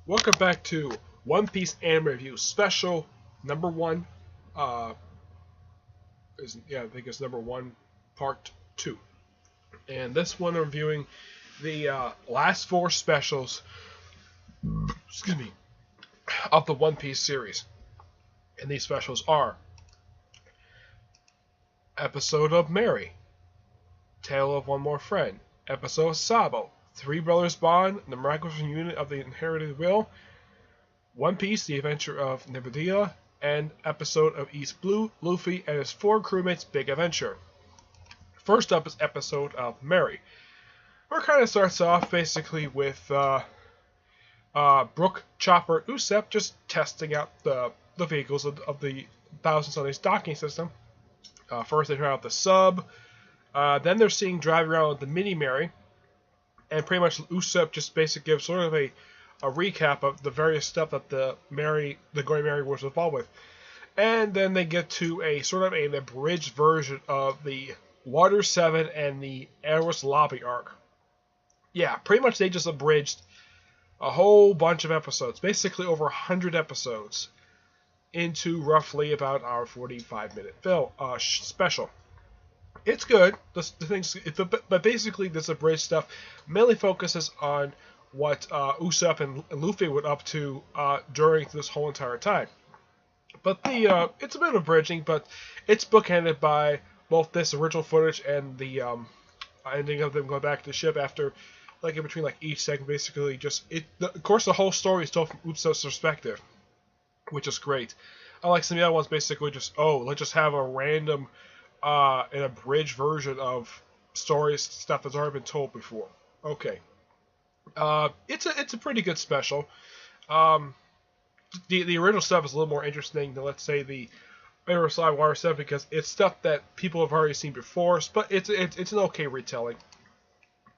Welcome back to One Piece Anime Review Special number one. I think it's number one, part two. And this one I'm reviewing the last four specials. Excuse me, of the One Piece series. And these specials are episode of Mary, Tale of One More Friend, episode of Sabo, Three Brothers Bond, the Miraculous Reunion of the Inherited Will, One Piece, The Adventure of Nebulandia, and episode of East Blue, Luffy and his four crewmates' big adventure. First up is episode of Mary, where it kind of starts off basically with Brook, Chopper, and Usopp just testing out the vehicles of the Thousand Sundays docking system. First they try out the sub, then they're seeing driving around with the mini Mary, and pretty much Usopp just basically gives sort of a recap of the various stuff that the Going Mary was involved with. And then they get to a sort of an abridged version of the Water 7 and the Eros Lobby arc. Yeah, pretty much they just abridged a whole bunch of episodes, basically over 100 episodes, into roughly about our 45-minute special. It's good. But basically, this abridged stuff mainly focuses on what Usopp and Luffy were up to during this whole entire time. But it's a bit of bridging, but it's bookended by both this original footage and the ending of them going back to the ship after, like in between like each segment, basically of course, the whole story is told from Usopp's perspective, which is great. Unlike some of the other ones, basically let's just have a random an abridged version of stuff that's already been told before. Okay. It's a pretty good special. The original stuff is a little more interesting than, let's say, the Eros Lobby Water 7, because it's stuff that people have already seen before, but it's an okay retelling.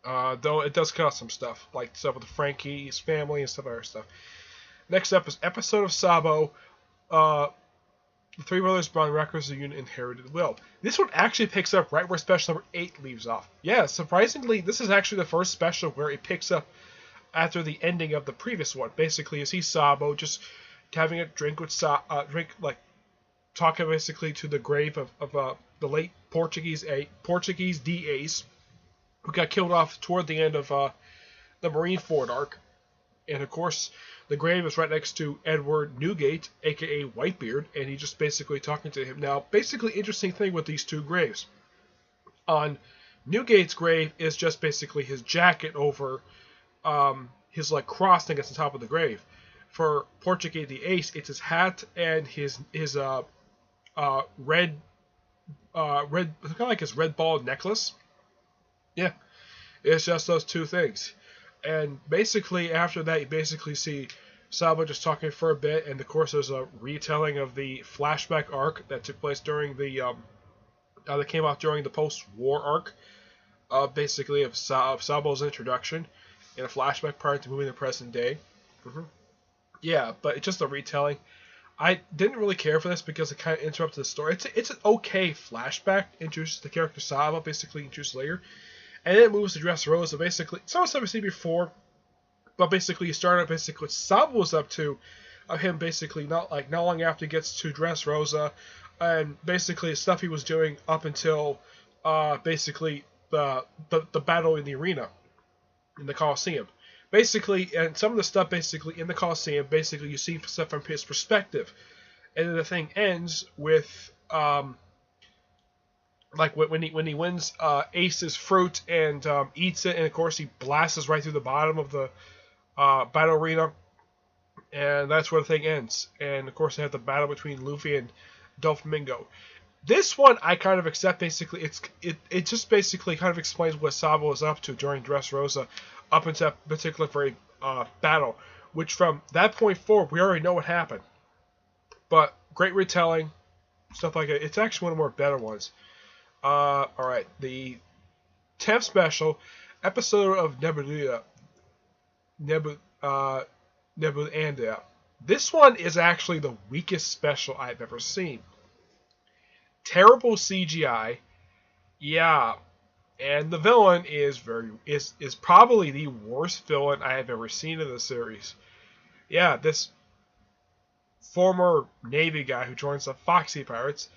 Though it does cut out some stuff, like stuff with Frankie's family and other stuff. Next up is episode of Sabo, the Three Brothers Bond Records Union Inherited Will. This one actually picks up right where special number 8 leaves off. Yeah, surprisingly, this is actually the first special where it picks up after the ending of the previous one. Basically, you see Sabo just having a drink with talking basically to the grave of the late Portuguese D Ace, who got killed off toward the end of the Marineford arc. And of course, the grave is right next to Edward Newgate, aka Whitebeard, and he's just basically talking to him. Now, basically, interesting thing with these two graves. On Newgate's grave is just basically his jacket over his cross thing at the top of the grave. For Portuguese the Ace, it's his hat and his red kind of like his red ball necklace. Yeah, it's just those two things. And basically, after that, you basically see Sabo just talking for a bit, and of course, there's a retelling of the flashback arc that took place during that came out during the post-war arc, basically of Sabo's introduction in a flashback prior to moving to present day. Yeah, but it's just a retelling. I didn't really care for this because it kind of interrupted the story. It's an okay flashback, introduces the character Sabo, basically introduced later. And then it moves to Dressrosa, basically. Some stuff we've seen before, but basically you start out basically what Sabo was up to, him basically not long after he gets to Dressrosa, and basically stuff he was doing up until basically the battle in the arena, in the Coliseum. Basically, and some of the stuff basically in the Coliseum, basically you see stuff from his perspective. And then the thing ends with when he wins Ace's fruit and eats it, and of course he blasts right through the bottom of the battle arena, and that's where the thing ends. And of course they have the battle between Luffy and Doflamingo. This one I kind of accept. Basically, it just basically kind of explains what Sabo was up to during Dressrosa up until that particular very battle, which from that point forward we already know what happened. But great retelling, stuff like that. It's actually one of the more better ones. Alright, the 10th special, episode of Nebulandia. This one is actually the weakest special I've ever seen. Terrible CGI, yeah, and the villain is probably the worst villain I have ever seen in the series. Yeah, this former Navy guy who joins the Foxy Pirates.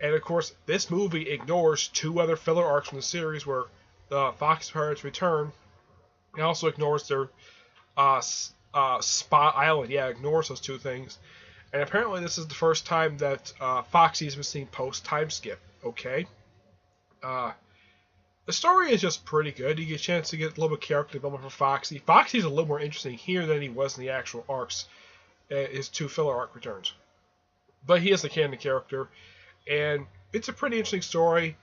And of course, this movie ignores two other filler arcs from the series where the Foxy Pirates return. It also ignores their Spot Island. Yeah, ignores those two things. And apparently, this is the first time that Foxy's been seen post time skip. Okay. Uh, the story is just pretty good. You get a chance to get a little bit of character development for Foxy. Foxy's a little more interesting here than he was in the actual arcs. His two filler arc returns. But he is a canon character, and it's a pretty interesting story.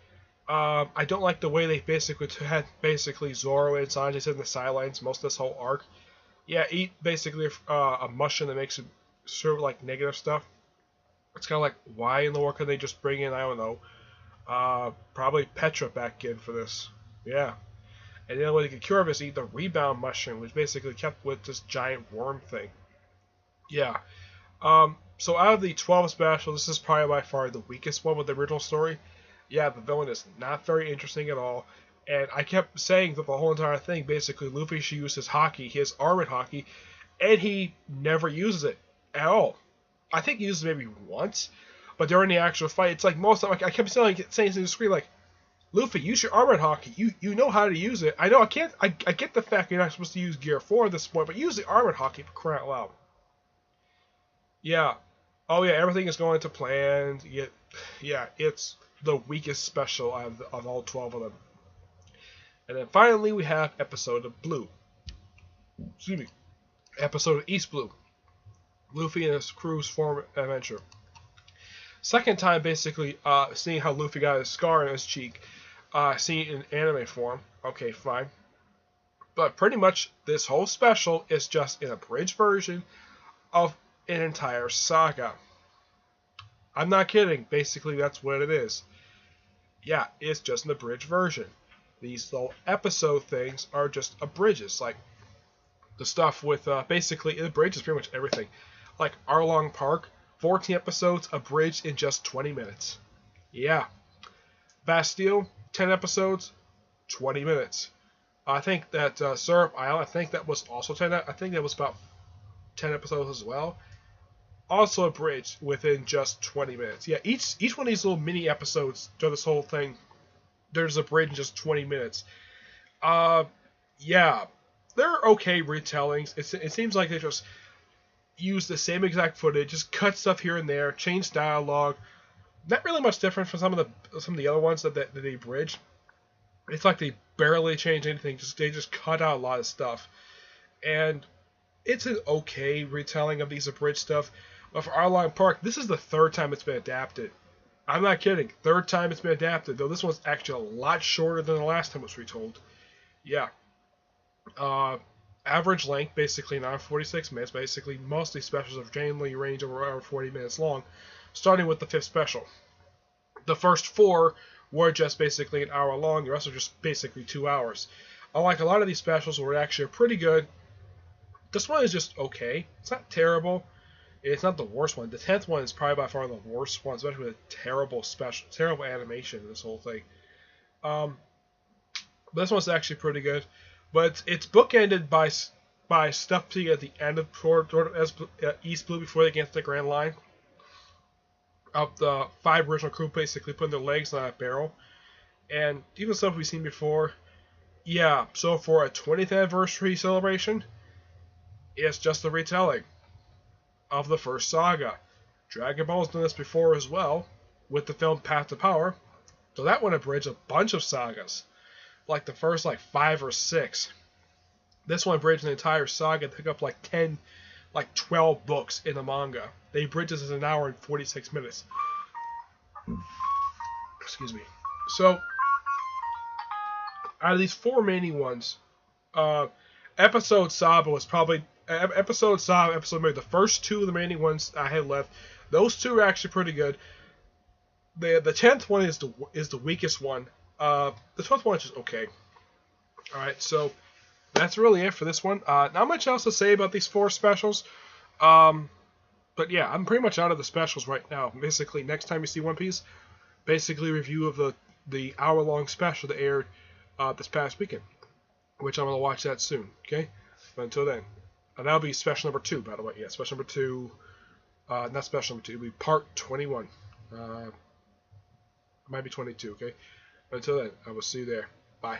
I don't like the way they basically had Zoro and Sanji in the sidelines most of this whole arc. Yeah, eat basically a mushroom that makes it serve like negative stuff. It's kind of like, why in the world could they just bring in, I don't know, probably Petra back in for this. Yeah. And the only way they could cure him is eat the rebound mushroom, which basically kept with this giant worm thing. Yeah. So out of the 12 specials, this is probably by far the weakest one with the original story. Yeah, the villain is not very interesting at all. And I kept saying that the whole entire thing, basically, Luffy should use his haki, his armored haki, and he never uses it at all. I think he uses it maybe once, but during the actual fight, it's like most of I kept saying to the screen, like, Luffy, use your armored haki. You know how to use it. I know I can't. I get the fact you're not supposed to use Gear 4 at this point, but use the armored haki for crying out loud. Yeah. Oh yeah, everything is going to plan. Yeah, it's the weakest special of all 12 of them. And then finally we have episode of Blue. Excuse me. Episode of East Blue. Luffy and his crew's form adventure. Second time, basically, seeing how Luffy got his scar on his cheek, seeing it in anime form. Okay, fine. But pretty much this whole special is just an abridged version of an entire saga. I'm not kidding. Basically, that's what it is. Yeah, it's just an abridged version. These little episode things are just abridges. Like, the stuff with, basically, it abridges pretty much everything. Like, Arlong Park, 14 episodes abridged in just 20 minutes. Yeah. Bastille, 10 episodes, 20 minutes. I think that Syrup Island, I think that was also 10. I think that was about 10 episodes as well. Also abridged within just 20 minutes. Yeah, each one of these little mini episodes during this whole thing, there's a bridge in just 20 minutes. Yeah, they're okay retellings. It seems like they just use the same exact footage, just cut stuff here and there, change dialogue. Not really much different from some of the other ones that they bridge. It's like they barely change anything. They just cut out a lot of stuff, and it's an okay retelling of these abridged stuff. But for Arlong Park, this is the third time it's been adapted. I'm not kidding. Third time it's been adapted, though this one's actually a lot shorter than the last time it was retold. Yeah. Average length, basically 946 minutes. Basically, most of these specials have generally range over 40 minutes long, starting with the fifth special. The first four were just basically an hour long. The rest are just basically 2 hours. Unlike a lot of these specials were actually pretty good, this one is just okay. It's not terrible. It's not the worst one. The 10th one is probably by far the worst one, especially with terrible animation in this whole thing. But this one's actually pretty good. But it's bookended by stuff peak at the end of East Blue before they get to the Grand Line. Of the 5 original crew basically putting their legs on that barrel. And even stuff we've seen before. Yeah, so for a 20th anniversary celebration, it's just a retelling of the first saga. Dragon Ball's done this before as well, with the film Path to Power. So that one abridged a bunch of sagas. Like the first 5 or 6. This one abridged an entire saga to pick up 12 books in the manga. They abridged this in an hour and 46 minutes. Excuse me. So, out of these 4 remaining ones, episode Sabo was probably episode maybe the first 2 of the remaining ones I had left. Those 2 are actually pretty good. The 10th one is the weakest one. The 12th one is just okay. Alright, so that's really it for this one. Not much else to say about these 4 specials. But yeah, I'm pretty much out of the specials right now. Basically, next time you see One Piece, basically review of the hour-long special that aired this past weekend, which I'm going to watch that soon, okay? But until then, that'll be special number 2, by the way. Yeah, special number 2. Not special number 2. It'll be part 21. It might be 22. Okay. But until then, I will see you there. Bye.